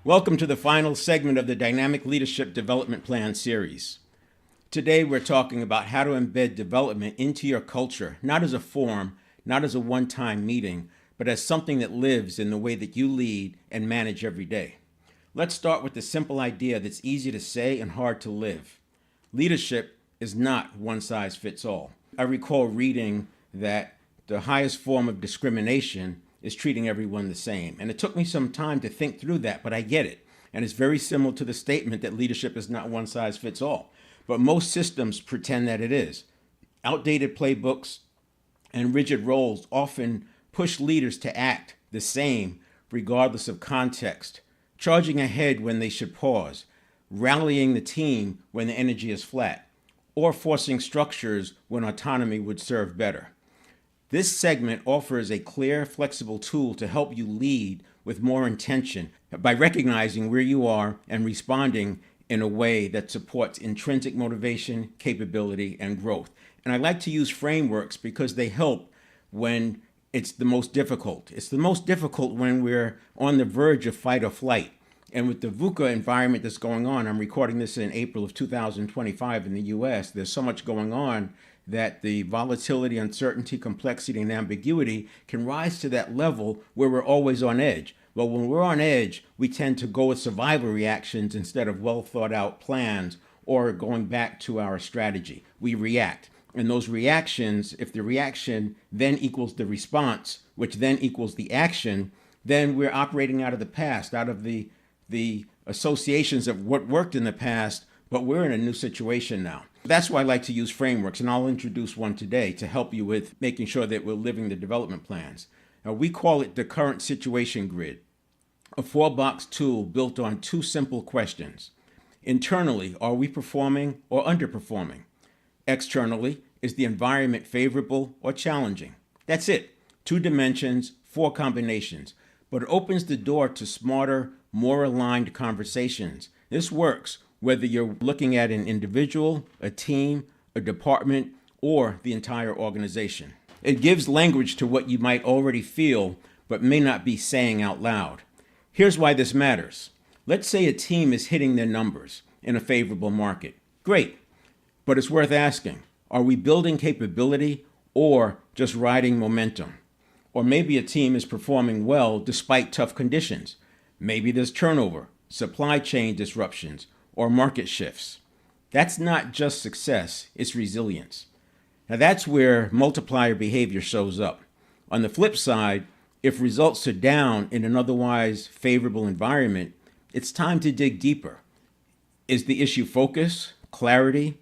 Welcome to the final segment of the Dynamic Leadership Development Plan series. Today we're talking about how to embed development into your culture, not as a form, not as a one-time meeting, but as something that lives in the way that you lead and manage every day. Let's start with the simple idea that's easy to say and hard to live. Leadership is not one size fits all. I recall reading that the highest form of discrimination is treating everyone the same. And it took me some time to think through that, but I get it. And it's very similar to the statement that leadership is not one size fits all. But most systems pretend that it is. Outdated playbooks and rigid roles often push leaders to act the same regardless of context, charging ahead when they should pause, rallying the team when the energy is flat, or forcing structures when autonomy would serve better. This segment offers a clear, flexible tool to help you lead with more intention by recognizing where you are and responding in a way that supports intrinsic motivation, capability, and growth. And I like to use frameworks because they help when it's the most difficult. It's the most difficult when we're on the verge of fight or flight. And with the VUCA environment that's going on, I'm recording this in April of 2025 in the US, there's so much going on that the volatility, uncertainty, complexity, and ambiguity can rise to that level where we're always on edge. Well, when we're on edge, we tend to go with survival reactions instead of well thought out plans or going back to our strategy. We react. And those reactions, if the reaction then equals the response, which then equals the action, then we're operating out of the past, out of the associations of what worked in the past, but we're in a new situation now. That's why I like to use frameworks, and I'll introduce one today to help you with making sure that we're living the development plans. Now, we call it the current situation grid, a 4-box tool built on 2 simple questions. Internally, are we performing or underperforming? Externally, is the environment favorable or challenging? That's it. 2 dimensions, 4 combinations, but it opens the door to smarter, more aligned conversations. This works whether you're looking at an individual, a team, a department, or the entire organization. It gives language to what you might already feel, but may not be saying out loud. Here's why this matters. Let's say a team is hitting their numbers in a favorable market. Great, but it's worth asking, are we building capability or just riding momentum? Or maybe a team is performing well despite tough conditions. Maybe there's turnover, supply chain disruptions, or market shifts. That's not just success, it's resilience. Now that's where multiplier behavior shows up. On the flip side, if results are down in an otherwise favorable environment, it's time to dig deeper. Is the issue focus, clarity,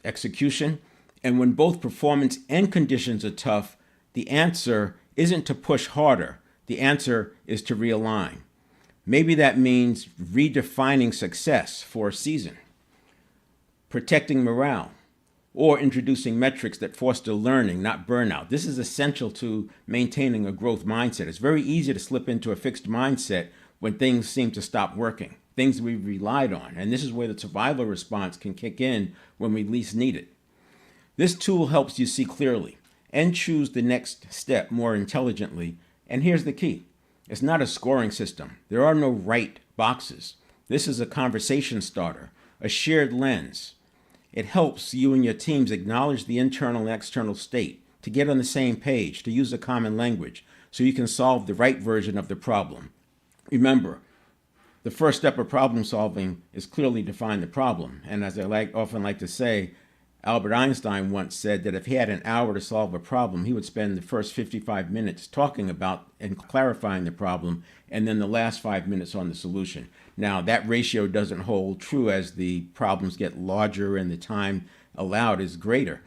execution? And when both performance and conditions are tough, the answer isn't to push harder. The answer is to realign. Maybe that means redefining success for a season, protecting morale, or introducing metrics that foster learning, not burnout. This is essential to maintaining a growth mindset. It's very easy to slip into a fixed mindset when things seem to stop working, things we've relied on. And this is where the survival response can kick in when we least need it. This tool helps you see clearly and choose the next step more intelligently. And here's the key. It's not a scoring system. There are no right boxes. This is a conversation starter, a shared lens. It helps you and your teams acknowledge the internal and external state, to get on the same page, to use a common language, so you can solve the right version of the problem. Remember, the first step of problem solving is clearly define the problem. And as I often like to say, Albert Einstein once said that if he had an hour to solve a problem, he would spend the first 55 minutes talking about and clarifying the problem, and then the last 5 minutes on the solution. Now, that ratio doesn't hold true as the problems get larger and the time allowed is greater,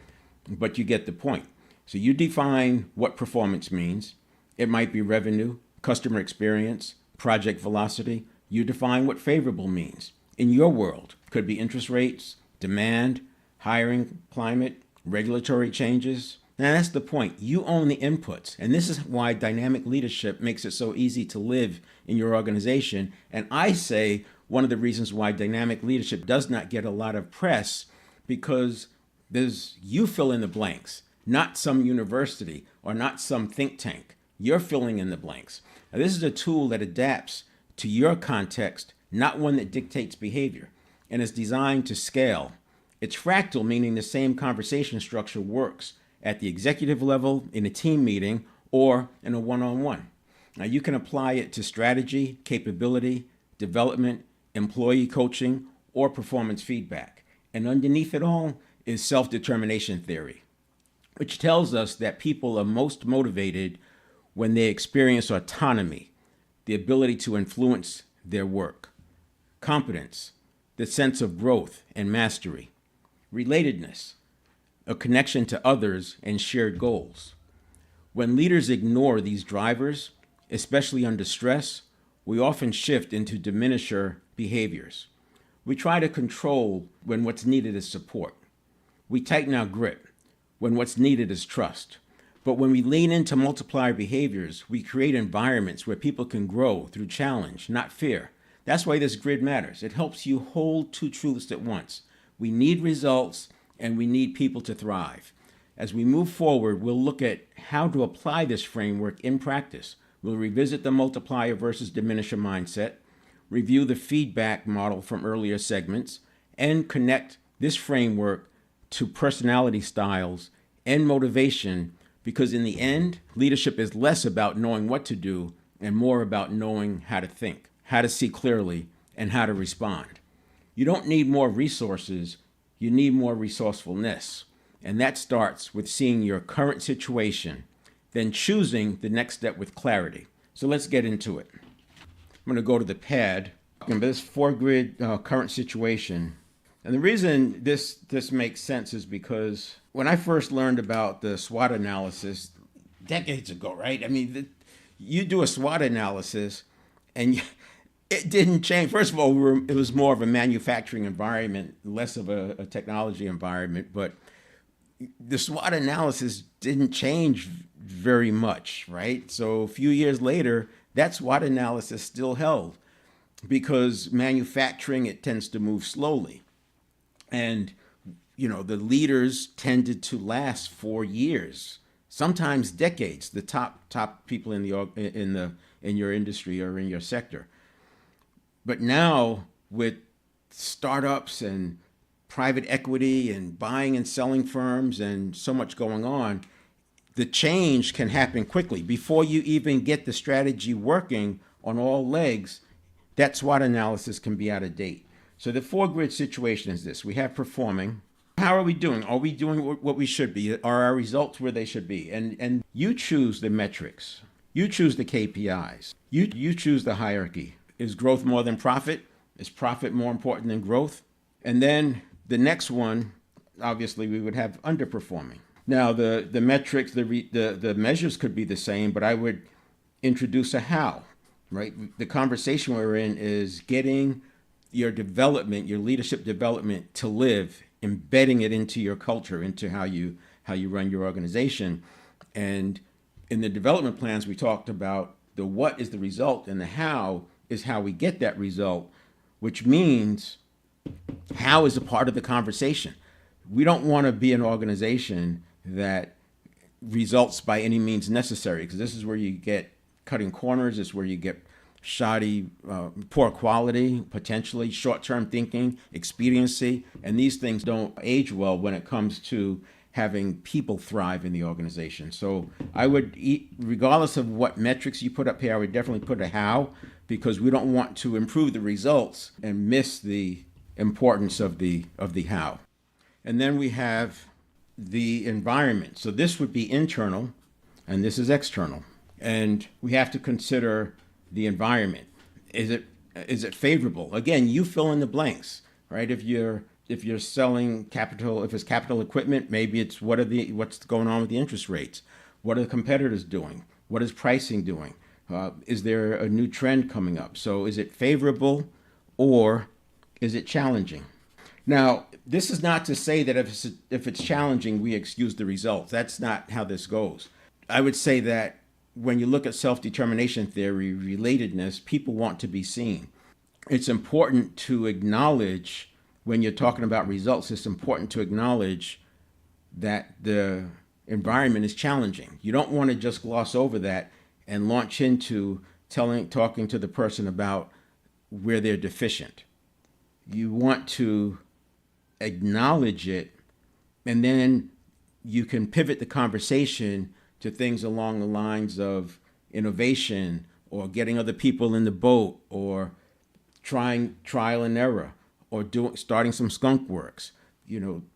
but you get the point. So you define what performance means. It might be revenue, customer experience, project velocity. You define what favorable means. In your world, could be interest rates, demand, hiring, climate, regulatory changes. Now that's the point. You own the inputs. And this is why dynamic leadership makes it so easy to live in your organization. And I say one of the reasons why dynamic leadership does not get a lot of press, because you fill in the blanks, not some university or not some think tank. You're filling in the blanks. Now, this is a tool that adapts to your context, not one that dictates behavior, and is designed to scale. It's fractal, meaning the same conversation structure works at the executive level, in a team meeting, or in a one-on-one. Now, you can apply it to strategy, capability, development, employee coaching, or performance feedback. And underneath it all is self-determination theory, which tells us that people are most motivated when they experience autonomy, the ability to influence their work; competence, the sense of growth and mastery; relatedness, a connection to others and shared goals. When leaders ignore these drivers, especially under stress, we often shift into diminisher behaviors. We try to control when what's needed is support. We tighten our grip when what's needed is trust. But when we lean into multiplier behaviors, we create environments where people can grow through challenge, not fear. That's why this grid matters. It helps you hold two truths at once. We need results, and we need people to thrive. As we move forward, we'll look at how to apply this framework in practice. We'll revisit the multiplier versus diminisher mindset, review the feedback model from earlier segments, and connect this framework to personality styles and motivation, because in the end, leadership is less about knowing what to do and more about knowing how to think, how to see clearly, and how to respond. You don't need more resources, you need more resourcefulness. And that starts with seeing your current situation, then choosing the next step with clarity. So let's get into it. I'm going to go to the pad, and this 4-grid current situation. And the reason this makes sense is because when I first learned about the SWOT analysis decades ago, right? I mean, you do a SWOT analysis and it didn't change. First of all, it was more of a manufacturing environment, less of a technology environment, but the SWOT analysis didn't change very much, right? So a few years later, that SWOT analysis still held, because manufacturing, it tends to move slowly. And, the leaders tended to last for years, sometimes decades, the top people in your industry or in your sector. But now with startups and private equity and buying and selling firms and so much going on, the change can happen quickly. Before you even get the strategy working on all legs, that SWOT analysis can be out of date. So the 4-grid situation is this. We have performing. How are we doing? Are we doing what we should be? Are our results where they should be? And you choose the metrics. You choose the KPIs. You choose the hierarchy. Is growth more than profit? Is profit more important than growth? And then the next one, obviously, we would have underperforming. Now, the metrics, the measures could be the same, but I would introduce a how, right? The conversation we're in is getting your development, your leadership development to live, embedding it into your culture, into how you run your organization. And in the development plans, we talked about the what is the result, and the how is how we get that result, which means how is a part of the conversation. We don't want to be an organization that results by any means necessary, because this is where you get cutting corners. This is where you get shoddy, poor quality, potentially short-term thinking, expediency, and these things don't age well when it comes to having people thrive in the organization. So I would, regardless of what metrics you put up here, I would definitely put a how, because we don't want to improve the results and miss the importance of the how. And then we have the environment. So this would be internal, and this is external. And we have to consider the environment. Is it favorable? Again, you fill in the blanks, right? If you're selling capital, if it's capital equipment, maybe it's what's going on with the interest rates? What are the competitors doing? What is pricing doing? Is there a new trend coming up? So is it favorable or is it challenging? Now, this is not to say that if it's challenging, we excuse the results. That's not how this goes. I would say that when you look at self-determination theory, relatedness, people want to be seen. It's important to acknowledge, when you're talking about results, it's important to acknowledge that the environment is challenging. You don't want to just gloss over that and launch into talking to the person about where they're deficient. You want to acknowledge it, and then you can pivot the conversation to things along the lines of innovation or getting other people in the boat or trying trial and error or starting some skunk works,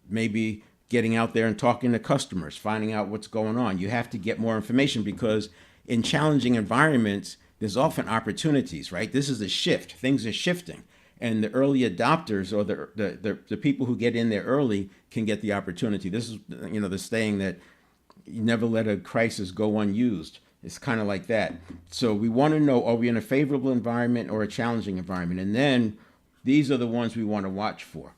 maybe getting out there and talking to customers, finding out what's going on. You have to get more information because in challenging environments, there's often opportunities, right? This is a shift. Things are shifting. And the early adopters or the people who get in there early can get the opportunity. This is, the saying that you never let a crisis go unused. It's kind of like that. So we want to know, are we in a favorable environment or a challenging environment? And then these are the ones we want to watch for.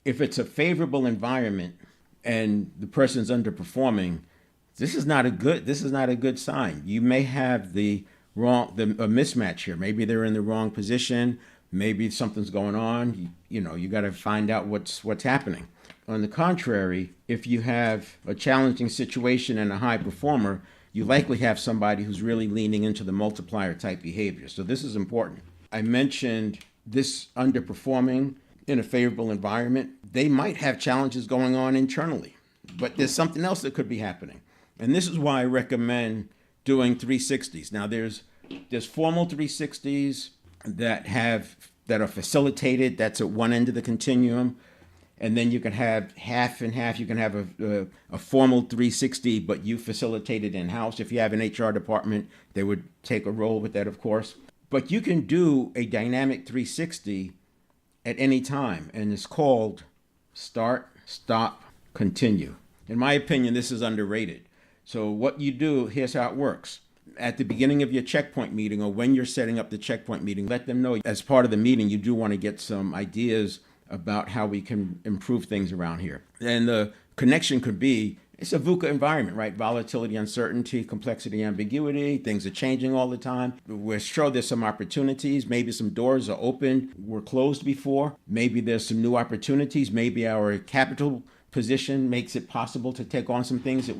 If it's a favorable environment and the person's underperforming, this is not a good sign. You may have a mismatch here. Maybe they're in the wrong position. Maybe something's going on. You got to find out what's happening. On the contrary, if you have a challenging situation and a high performer, you likely have somebody who's really leaning into the multiplier type behavior. So this is important. I mentioned this underperforming in a favorable environment. They might have challenges going on internally, but there's something else that could be happening. And this is why I recommend doing 360s. Now there's formal 360s that are facilitated. That's at one end of the continuum. And then you can have half and half. You can have a formal 360, but you facilitate it in-house. If you have an HR department, they would take a role with that, of course. But you can do a dynamic 360 at any time, and it's called start, stop, continue. In my opinion, this is underrated. So what you do, here's how it works. At the beginning of your checkpoint meeting or when you're setting up the checkpoint meeting, let them know as part of the meeting, you do want to get some ideas about how we can improve things around here. And the connection could be, it's a VUCA environment, right? Volatility, uncertainty, complexity, ambiguity. Things are changing all the time. We're sure there's some opportunities. Maybe some doors are open, were closed before. Maybe there's some new opportunities. Maybe our capital position makes it possible to take on some things that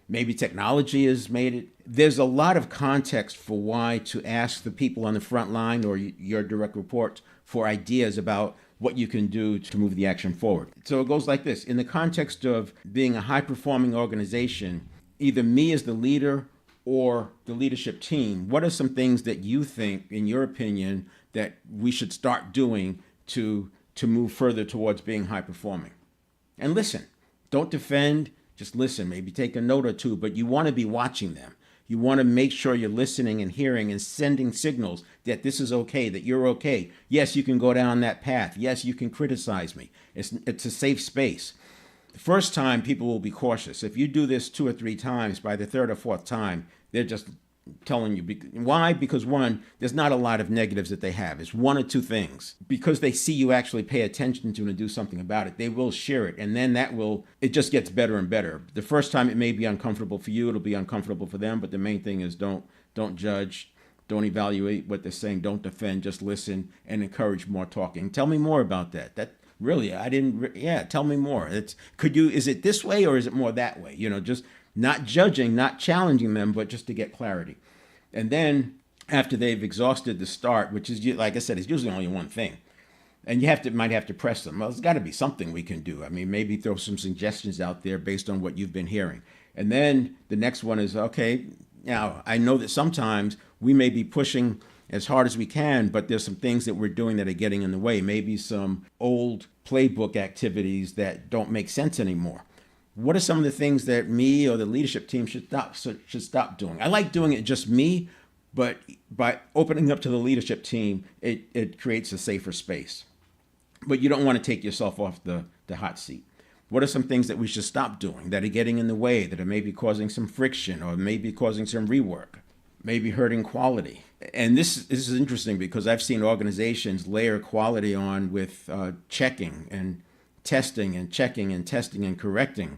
maybe technology has made it. There's a lot of context for why to ask the people on the front line or your direct reports for ideas about what you can do to move the action forward. So it goes like this. In the context of being a high-performing organization, either me as the leader or the leadership team, what are some things that you think, in your opinion, that we should start doing to move further towards being high-performing? And listen. Don't defend. Just listen. Maybe take a note or two, but you want to be watching them. You want to make sure you're listening and hearing and sending signals that this is okay, that you're okay. Yes, you can go down that path. Yes, you can criticize me. It's a safe space. The first time, people will be cautious. If you do this 2 or 3 times, by the 3rd or 4th time, they're just telling you. Why? Because one, there's not a lot of negatives that they have. It's 1 or 2 things. Because they see you actually pay attention to and do something about it, they will share it. And then it just gets better and better. The first time it may be uncomfortable for you, it'll be uncomfortable for them. But the main thing is don't judge, don't evaluate what they're saying, don't defend, just listen and encourage more talking. Tell me more about that. Tell me more. Is it this way or is it more that way? Just not judging, not challenging them, but just to get clarity. And then after they've exhausted the start, which is, like I said, is usually only one thing, and you might have to press them. Well, there's got to be something we can do. I mean, maybe throw some suggestions out there based on what you've been hearing. And then the next one is, okay, now I know that sometimes we may be pushing as hard as we can, but there's some things that we're doing that are getting in the way. Maybe some old playbook activities that don't make sense anymore. What are some of the things that me or the leadership team should stop doing? I like doing it just me, but by opening up to the leadership team, it creates a safer space. But you don't want to take yourself off the hot seat. What are some things that we should stop doing that are getting in the way, that are maybe causing some friction or maybe causing some rework, maybe hurting quality? And this is interesting because I've seen organizations layer quality on with checking and testing and checking and testing and correcting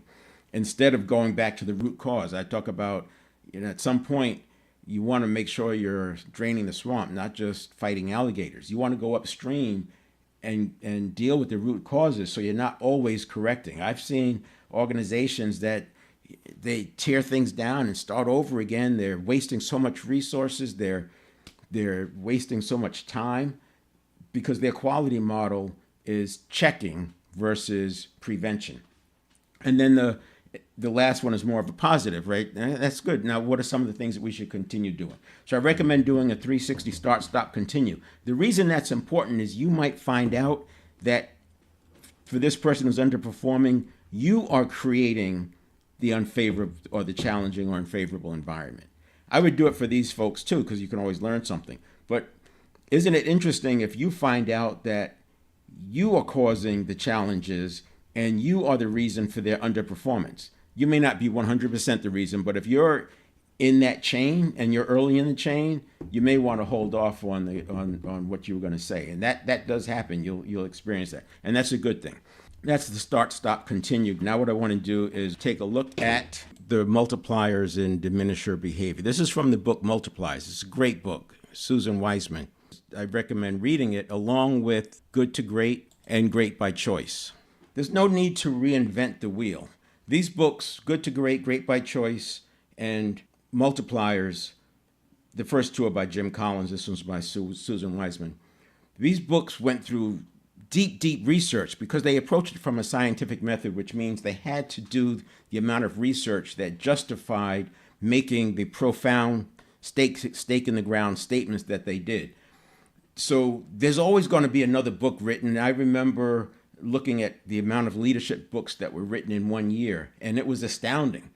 instead of going back to the root cause. I talk about, at some point, you want to make sure you're draining the swamp, not just fighting alligators. You want to go upstream and deal with the root causes so you're not always correcting. I've seen organizations that they tear things down and start over again. They're wasting so much resources. They're They're wasting so much time because their quality model is checking versus prevention. And then the last one is more of a positive, right? That's good. Now, what are some of the things that we should continue doing? So I recommend doing a 360 start, stop, continue. The reason that's important is you might find out that for this person who's underperforming, you are creating the unfavorable or the challenging or unfavorable environment. I would do it for these folks too, because you can always learn something. But isn't it interesting if you find out that you are causing the challenges and you are the reason for their underperformance? You may not be 100% the reason, but if you're in that chain and you're early in the chain, you may want to hold off on what you were going to say. And that does happen. You'll experience that. And that's a good thing. That's the start, stop, continue. Now what I want to do is take a look at the multipliers in diminisher behavior. This is from the book Multipliers. It's a great book, Susan Weisman. I recommend reading it along with Good to Great and Great by Choice. There's no need to reinvent the wheel. These books, Good to Great, Great by Choice, and Multipliers, the first two are by Jim Collins. This one's by Susan Weisman. These books went through deep research because they approached it from a scientific method, which means they had to do the amount of research that justified making the profound stake in the ground statements that they did. So there's always going to be another book written. I remember looking at the amount of leadership books that were written in 1 year, and it was astounding.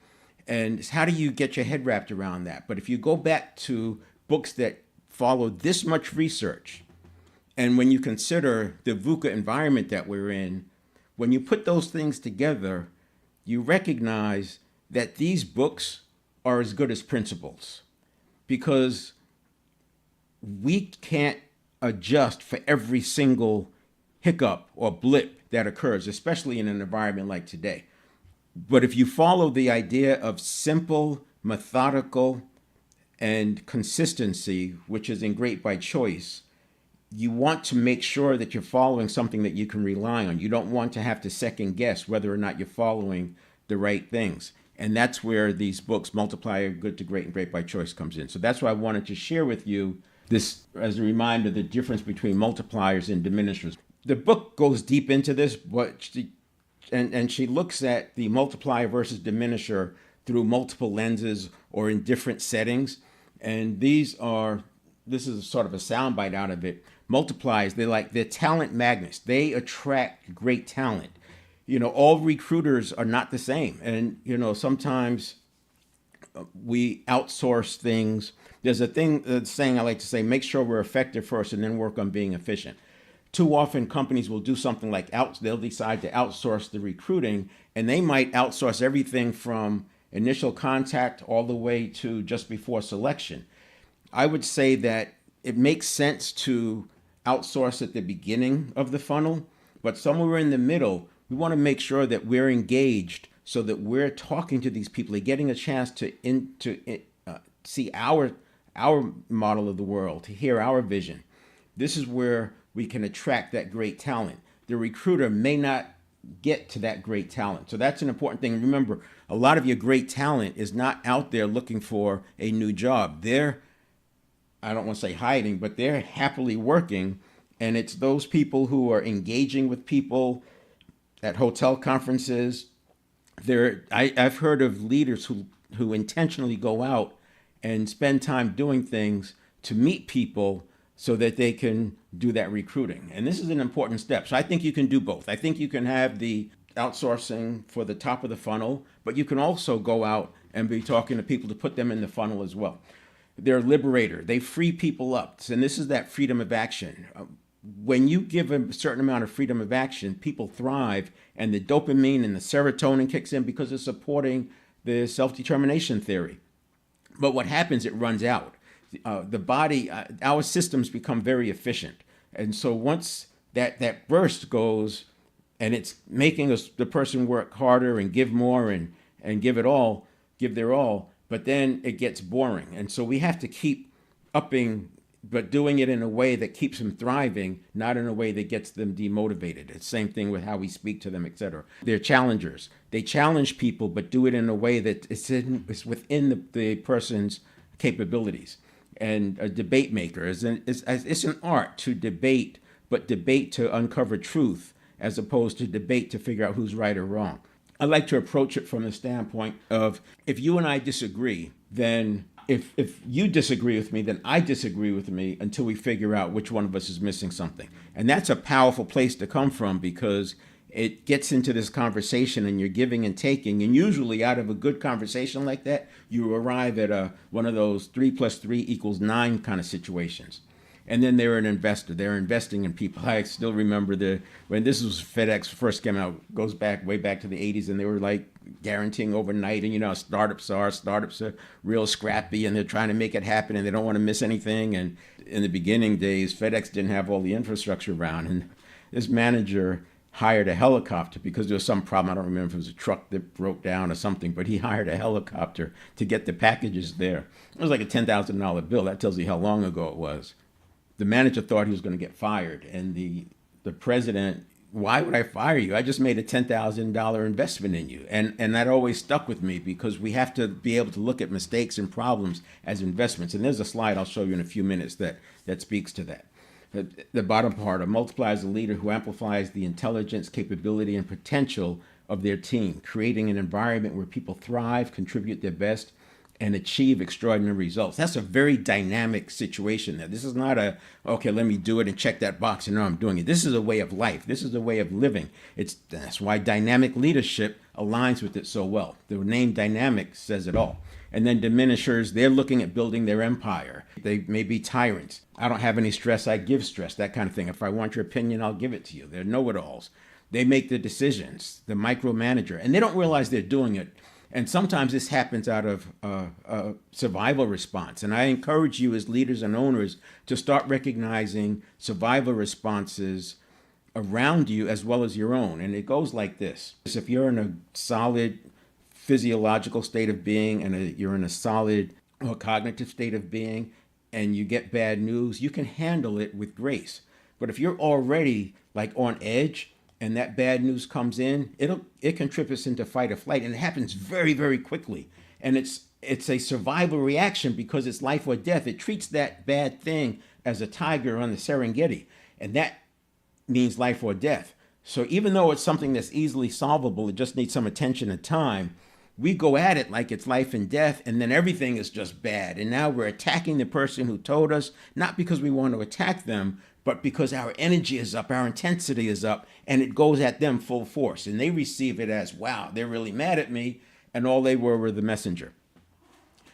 And how do you get your head wrapped around that? But if you go back to books that follow this much research, and when you consider the VUCA environment that we're in, when you put those things together, you recognize that these books are as good as principles, because we can't adjust for every single hiccup or blip that occurs, especially in an environment like today. But if you follow the idea of simple, methodical, and consistency, which is in Great by Choice, you want to make sure that you're following something that you can rely on. You don't want to have to second guess whether or not you're following the right things. And that's where these books, Multiplier, Good to Great, and Great by Choice comes in. So that's why I wanted to share with you this as a reminder, the difference between multipliers and diminishers. The book goes deep into this, but she looks at the multiplier versus diminisher through multiple lenses or in different settings. And this is sort of a soundbite out of it. Multipliers, they're talent magnets. They attract great talent. All recruiters are not the same. And, sometimes we outsource things. There's a saying I like to say, make sure we're effective first and then work on being efficient. Too often companies will do something like they'll decide to outsource the recruiting, and they might outsource everything from initial contact all the way to just before selection. I would say that it makes sense to outsource at the beginning of the funnel, but somewhere in the middle, we want to make sure that we're engaged so that we're talking to these people, they're getting a chance to see our model of the world, to hear our vision. This is where we can attract that great talent. The recruiter may not get to that great talent. So that's an important thing. Remember, a lot of your great talent is not out there looking for a new job. I don't want to say hiding, but they're happily working. And it's those people who are engaging with people at hotel conferences. I've heard of leaders who intentionally go out and spend time doing things to meet people so that they can do that recruiting. And this is an important step. So I think you can do both. I think you can have the outsourcing for the top of the funnel, but you can also go out and be talking to people to put them in the funnel as well. They're a liberator. They free people up. And this is that freedom of action. When you give a certain amount of freedom of action, people thrive, and the dopamine and the serotonin kicks in because it's supporting the self-determination theory. But what happens, it runs out. The body, our systems become very efficient. And so once that burst goes and it's making the person work harder and give more and give their all, but then it gets boring. And so we have to keep upping, but doing it in a way that keeps them thriving, not in a way that gets them demotivated. It's the same thing with how we speak to them, etc. They're challengers. They challenge people, but do it in a way that is within the person's capabilities. and a debate maker. It's an art to debate, but debate to uncover truth as opposed to debate to figure out who's right or wrong. I like to approach it from the standpoint of, if you and I disagree, then if you disagree with me, then I disagree with me until we figure out which one of us is missing something. And that's a powerful place to come from, because it gets into this conversation and you're giving and taking. And usually out of a good conversation like that, you arrive at one of those 3 + 3 = 9 kind of situations. And then they're an investor. They're investing in people. I still remember when this was FedEx first came out, goes back way back to the 80s, and they were like guaranteeing overnight. And you know, startups are real scrappy, and they're trying to make it happen, and they don't want to miss anything. And in the beginning days, FedEx didn't have all the infrastructure around, and this manager hired a helicopter because there was some problem. I don't remember if it was a truck that broke down or something, but he hired a helicopter to get the packages there. It was like a $10,000 bill. That tells you how long ago it was. The manager thought he was going to get fired, and the president, why would I fire you? I just made a $10,000 investment in you. And that always stuck with me, because we have to be able to look at mistakes and problems as investments. And there's a slide I'll show you in a few minutes that speaks to that. The bottom part, a multiplier is a leader who amplifies the intelligence, capability, and potential of their team, creating an environment where people thrive, contribute their best, and achieve extraordinary results. That's a very dynamic situation there. This is not okay, let me do it and check that box and know I'm doing it. This is a way of life. This is a way of living. That's why dynamic leadership aligns with it so well. The name dynamic says it all. And then diminishers, they're looking at building their empire. They may be tyrants. I don't have any stress, I give stress, that kind of thing. If I want your opinion, I'll give it to you. They're know-it-alls. They make the decisions, the micromanager, and they don't realize they're doing it. And sometimes this happens out of a survival response. And I encourage you as leaders and owners to start recognizing survival responses around you as well as your own. And it goes like this. If you're in a solid physiological state of being and you're in a solid cognitive state of being and you get bad news, you can handle it with grace. But if you're already like on edge, and that bad news comes in, it can trip us into fight or flight, and it happens very, very quickly. And it's a survival reaction because it's life or death. It treats that bad thing as a tiger on the Serengeti, and that means life or death. So even though it's something that's easily solvable, it just needs some attention and time, we go at it like it's life and death, and then everything is just bad. And now we're attacking the person who told us, not because we want to attack them, but because our energy is up, our intensity is up, and it goes at them full force. And they receive it as, wow, they're really mad at me, and all they were the messenger.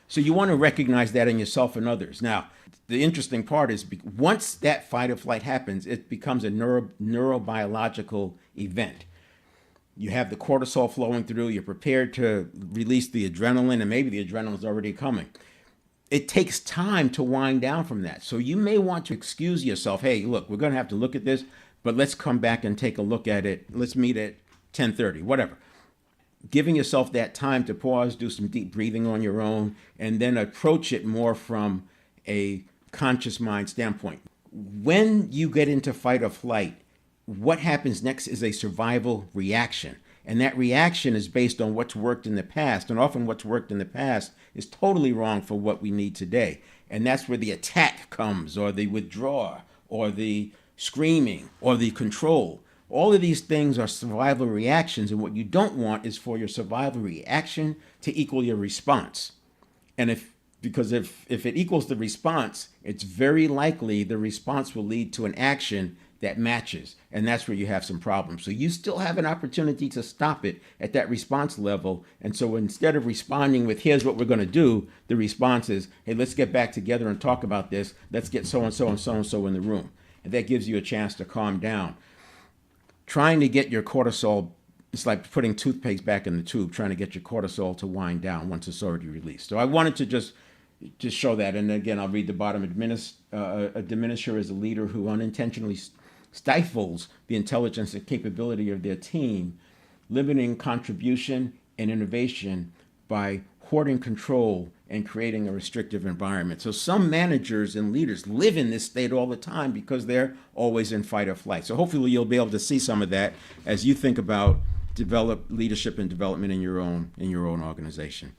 So you want to recognize that in yourself and others. Now, the interesting part is once that fight or flight happens, it becomes a neurobiological event. You have the cortisol flowing through, you're prepared to release the adrenaline, and maybe the adrenaline is already coming. It takes time to wind down from that. So you may want to excuse yourself. Hey, look, we're going to have to look at this, but let's come back and take a look at it. Let's meet at 10:30, whatever. Giving yourself that time to pause, do some deep breathing on your own, and then approach it more from a conscious mind standpoint. When you get into fight or flight, what happens next is a survival reaction. And that reaction is based on what's worked in the past. And often what's worked in the past is totally wrong for what we need today. And that's where the attack comes, or the withdrawal, or the screaming, or the control. All of these things are survival reactions. And what you don't want is for your survival reaction to equal your response. And if it equals the response, it's very likely the response will lead to an action that matches, and that's where you have some problems. So you still have an opportunity to stop it at that response level. And so instead of responding with, here's what we're going to do, the response is, hey, let's get back together and talk about this. Let's get so-and-so and so-and-so in the room. And that gives you a chance to calm down. Trying to get your cortisol, it's like putting toothpaste back in the tube, trying to get your cortisol to wind down once it's already released. So I wanted to just show that. And again, I'll read the bottom. A diminisher is a leader who unintentionally stifles the intelligence and capability of their team, limiting contribution and innovation by hoarding control and creating a restrictive environment. So some managers and leaders live in this state all the time because they're always in fight or flight. So hopefully you'll be able to see some of that as you think about leadership and development in your own organization.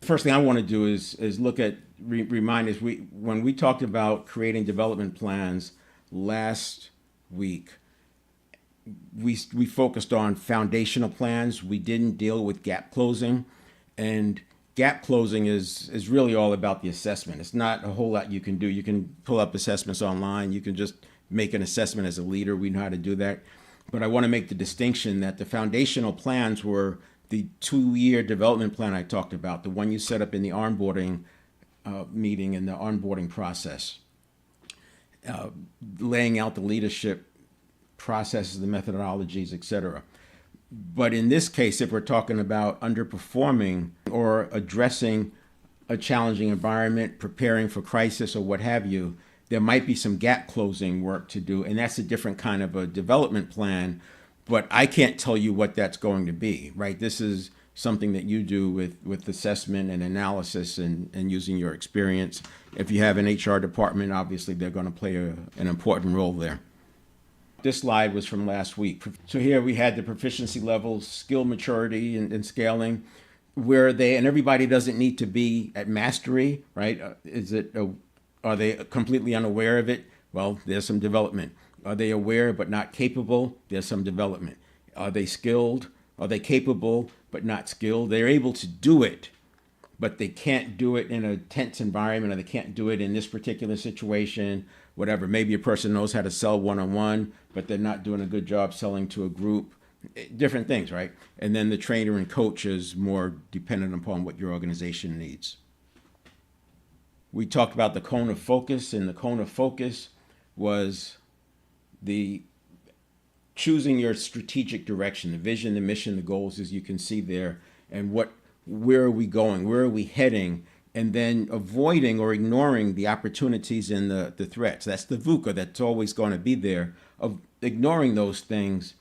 First thing I want to do is look at remind us when we talked about creating development plans last week, we focused on foundational plans. We didn't deal with gap closing, and gap closing is really all about the assessment. It's not a whole lot you can do. You can pull up assessments online. You can just make an assessment as a leader. We know how to do that. But I want to make the distinction that the foundational plans were the 2-year development plan I talked about, the one you set up in the onboarding meeting and the onboarding process, laying out the leadership processes, the methodologies, etc. But in this case, if we're talking about underperforming or addressing a challenging environment, preparing for crisis or what have you, there might be some gap closing work to do, and that's a different kind of a development plan. But I can't tell you what that's going to be, right? This is something that you do with assessment and analysis and using your experience. If you have an HR department, obviously they're going to play an important role there. This slide was from last week. So here we had the proficiency levels, skill maturity and scaling, where and everybody doesn't need to be at mastery, right? Are they completely unaware of it? Well, there's some development. Are they aware but not capable? There's some development. Are they skilled? Are they capable but not skilled? They're able to do it, but they can't do it in a tense environment, or they can't do it in this particular situation, whatever. Maybe a person knows how to sell one-on-one, but they're not doing a good job selling to a group. Different things, right? And then the trainer and coach is more dependent upon what your organization needs. We talked about the cone of focus, and the cone of focus was the choosing your strategic direction, the vision, the mission, the goals, as you can see there, and where are we going, where are we heading, and then avoiding or ignoring the opportunities and the threats. That's the VUCA that's always going to be there, of ignoring those things,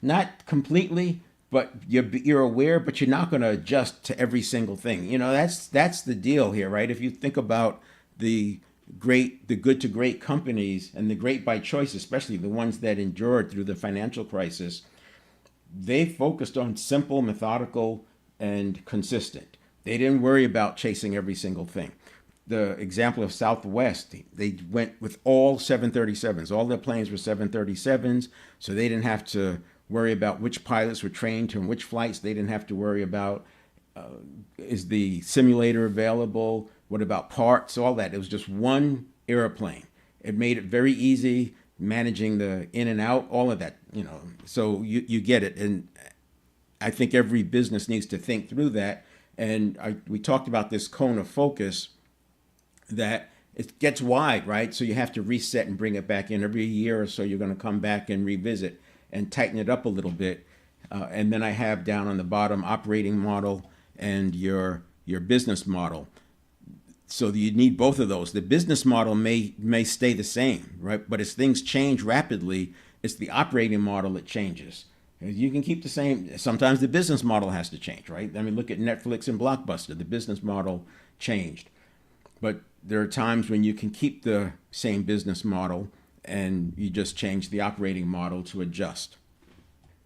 not completely, but you're aware, but you're not going to adjust to every single thing. You know, that's the deal here, right? If you think about the good to great companies and the great by choice, especially the ones that endured through the financial crisis, they focused on simple, methodical, and consistent. They didn't worry about chasing every single thing. The example of Southwest, they went with all 737s. All their planes were 737s, so they didn't have to worry about which pilots were trained to which flights. They didn't have to worry about is the simulator available? What about parts? All that. It was just one airplane. It made it very easy managing the in and out, all of that, you know. So you get it. And I think every business needs to think through that. And we talked about this cone of focus, that it gets wide, right? So you have to reset and bring it back in every year or so. You're going to come back and revisit and tighten it up a little bit. And then I have down on the bottom operating model and your business model. So you need both of those. The business model may stay the same, right? But as things change rapidly, it's the operating model that changes. You can keep the same. Sometimes the business model has to change, right? I mean, look at Netflix and Blockbuster. The business model changed. But there are times when you can keep the same business model and you just change the operating model to adjust.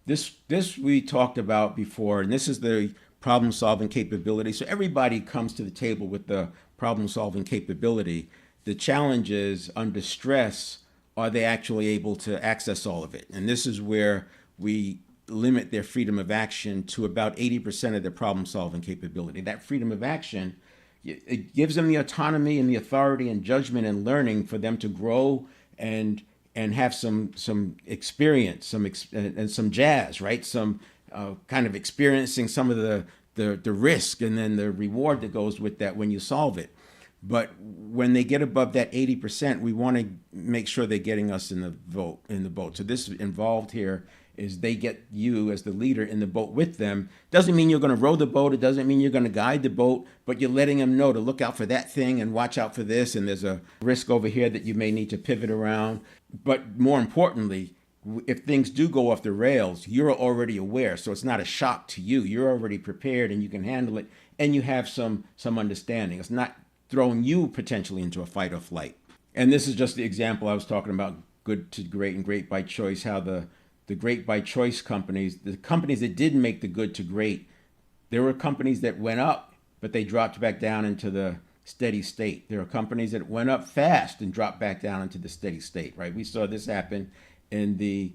This we talked about before, and this is the problem-solving capability. So everybody comes to the table with the problem-solving capability. The challenge is, under stress, are they actually able to access all of it? And this is where we limit their freedom of action to about 80% of their problem-solving capability. That freedom of action, it gives them the autonomy and the authority and judgment and learning for them to grow and have some experience, and some jazz, right? Some kind of experiencing some of the risk and then the reward that goes with that when you solve it. But when they get above that 80%, we want to make sure they're getting us in the boat. So this involved here is they get you as the leader in the boat with them. Doesn't mean you're going to row the boat. It doesn't mean you're going to guide the boat, but you're letting them know to look out for that thing and watch out for this. And there's a risk over here that you may need to pivot around. But more importantly, if things do go off the rails, you're already aware. So it's not a shock to you. You're already prepared and you can handle it. And you have some understanding. It's not throwing you potentially into a fight or flight. And this is just the example I was talking about, good to great and great by choice, how the great by choice companies, the companies that didn't make the good to great, there were companies that went up, but they dropped back down into the steady state. There are companies that went up fast and dropped back down into the steady state, right? We saw this happen in the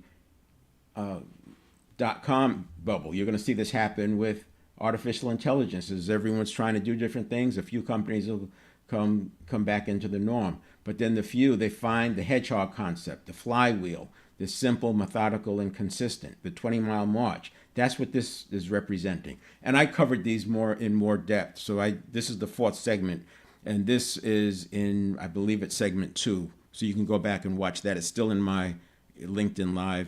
dot-com bubble. You're going to see this happen with artificial intelligence. As everyone's trying to do different things, a few companies will come back into the norm. But then the few, they find the hedgehog concept, the flywheel, the simple, methodical, and consistent, the 20-mile march. That's what this is representing. And I covered these in more depth. So this is the fourth segment, and this is in, I believe it's segment 2. So you can go back and watch that. It's still in my LinkedIn Live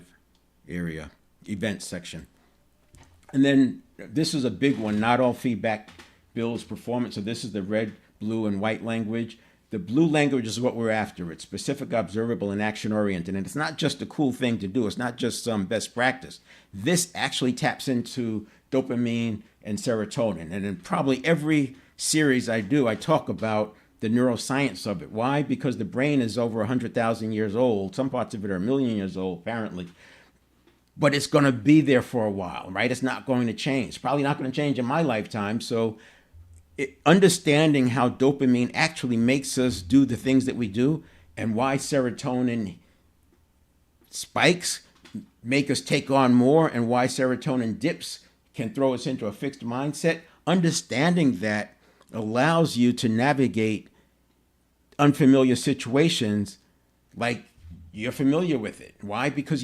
area, events section. And then this is a big one. Not all feedback builds performance. So this is the red, blue, and white language. The blue language is what we're after. It's specific, observable, and action-oriented. And it's not just a cool thing to do. It's not just some best practice. This actually taps into dopamine and serotonin. And in probably every series I do, I talk about the neuroscience of it. Why? Because the brain is over 100,000 years old. Some parts of it are a million years old, apparently. But it's going to be there for a while, right? It's not going to change. It's probably not going to change in my lifetime. So understanding how dopamine actually makes us do the things that we do and why serotonin spikes make us take on more and why serotonin dips can throw us into a fixed mindset. Understanding that allows you to navigate unfamiliar situations like you're familiar with it. Why? Because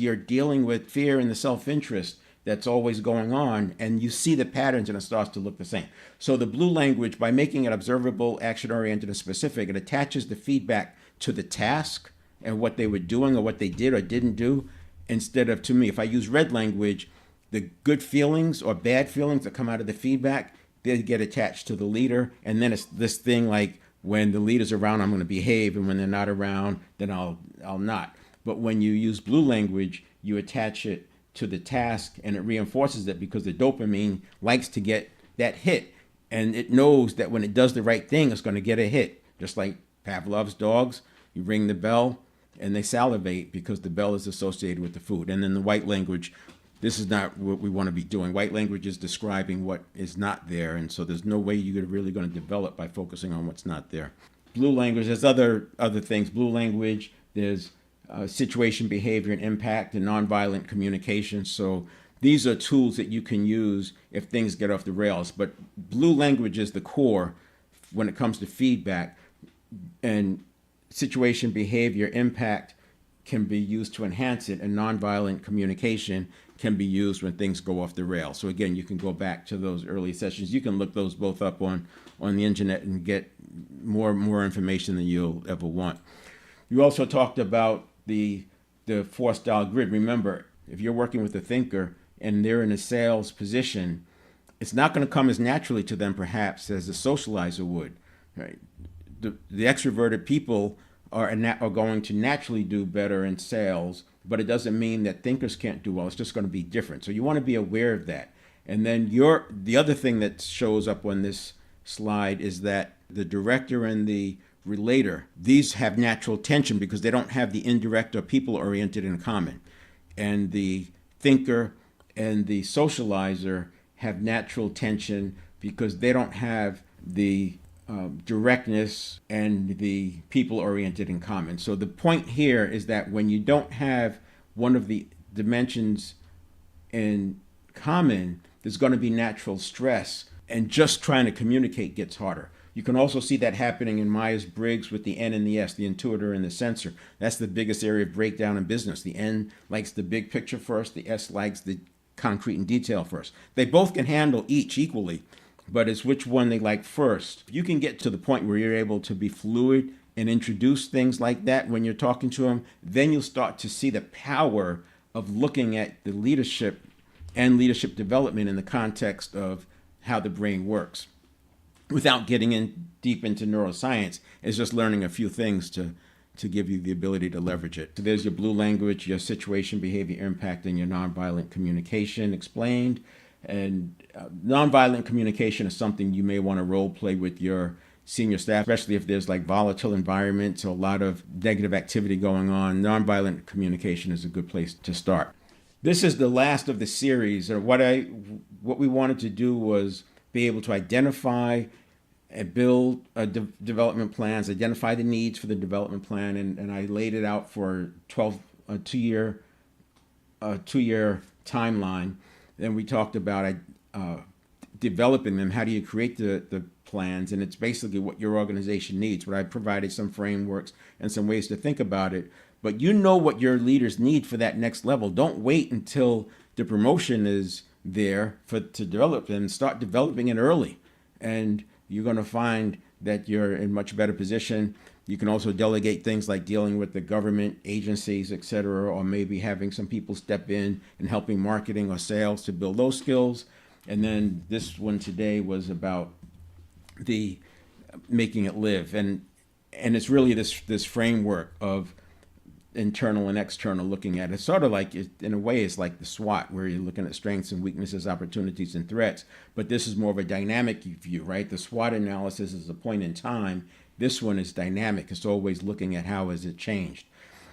you're dealing with fear and the self-interest that's always going on, and you see the patterns and it starts to look the same. So the blue language, by making it observable, action-oriented, and specific, it attaches the feedback to the task and what they were doing or what they did or didn't do, instead of to me. If I use red language, the good feelings or bad feelings that come out of the feedback, they get attached to the leader, and then it's this thing like, when the leader's around, I'm going to behave, and when they're not around, then I'll not. But when you use blue language, you attach it to the task, and it reinforces it because the dopamine likes to get that hit, and it knows that when it does the right thing, it's going to get a hit. Just like Pavlov's dogs, you ring the bell, and they salivate because the bell is associated with the food. And then the white language, this is not what we want to be doing. White language is describing what is not there, and so there's no way you're really going to develop by focusing on what's not there. Blue language, there's other things. Blue language, there's situation, behavior, and impact, and nonviolent communication. So these are tools that you can use if things get off the rails. But blue language is the core when it comes to feedback, and situation, behavior, impact can be used to enhance it, and nonviolent communication can be used when things go off the rails. So again, you can go back to those early sessions. You can look those both up on the internet and get more information than you'll ever want. You also talked about the 4-style grid. Remember, if you're working with a thinker and they're in a sales position, it's not going to come as naturally to them perhaps as a socializer would. Right? The extroverted people are going to naturally do better in sales, but it doesn't mean that thinkers can't do well. It's just going to be different. So you want to be aware of that. And then the other thing that shows up on this slide is that the director and the relator, these have natural tension because they don't have the indirect or people-oriented in common. And the thinker and the socializer have natural tension because they don't have the directness and the people-oriented in common. So the point here is that when you don't have one of the dimensions in common, there's going to be natural stress, and just trying to communicate gets harder. You can also see that happening in Myers-Briggs with the N and the S, the intuitor and the sensor. That's the biggest area of breakdown in business. The N likes the big picture first, the S likes the concrete and detail first. They both can handle each equally, but it's which one they like first. If you can get to the point where you're able to be fluid and introduce things like that when you're talking to them, then you'll start to see the power of looking at the leadership and leadership development in the context of how the brain works. Without getting in deep into neuroscience, it's just learning a few things to give you the ability to leverage it. So there's your blue language, your situation, behavior, impact, and your nonviolent communication explained. And nonviolent communication is something you may want to role play with your senior staff, especially if there's like volatile environments or a lot of negative activity going on. Nonviolent communication is a good place to start. This is the last of the series. Or what we wanted to do was be able to identify and build development plans, identify the needs for the development plan, and I laid it out for a two-year timeline. Then we talked about developing them. How do you create the plans? And it's basically what your organization needs. But I provided some frameworks and some ways to think about it. But you know what your leaders need for that next level. Don't wait until the promotion is there to develop them. Start developing it early, and you're going to find that you're in much better position. You can also delegate things like dealing with the government agencies, et cetera, or maybe having some people step in and helping marketing or sales to build those skills. And then this one today was about the making it live. And it's really this framework of internal and external looking at it. It's sort of like, in a way, it's like the SWOT, where you're looking at strengths and weaknesses, opportunities and threats. But this is more of a dynamic view, right? The SWOT analysis is a point in time. This one is dynamic. It's always looking at how has it changed.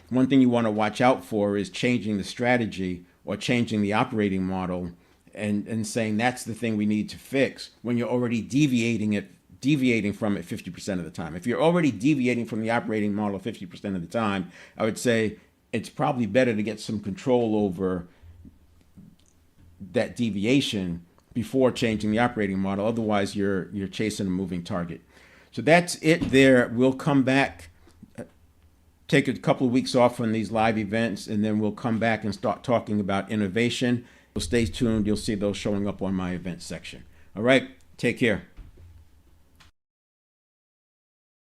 One thing you want to watch out for is changing the strategy or changing the operating model and saying that's the thing we need to fix when you're already deviating from it 50% of the time. If you're already deviating from the operating model 50% of the time, I would say it's probably better to get some control over that deviation before changing the operating model. Otherwise, you're chasing a moving target. So that's it there. We'll come back, take a couple of weeks off from these live events, and then we'll come back and start talking about innovation. So stay tuned. You'll see those showing up on my events section. All right. Take care.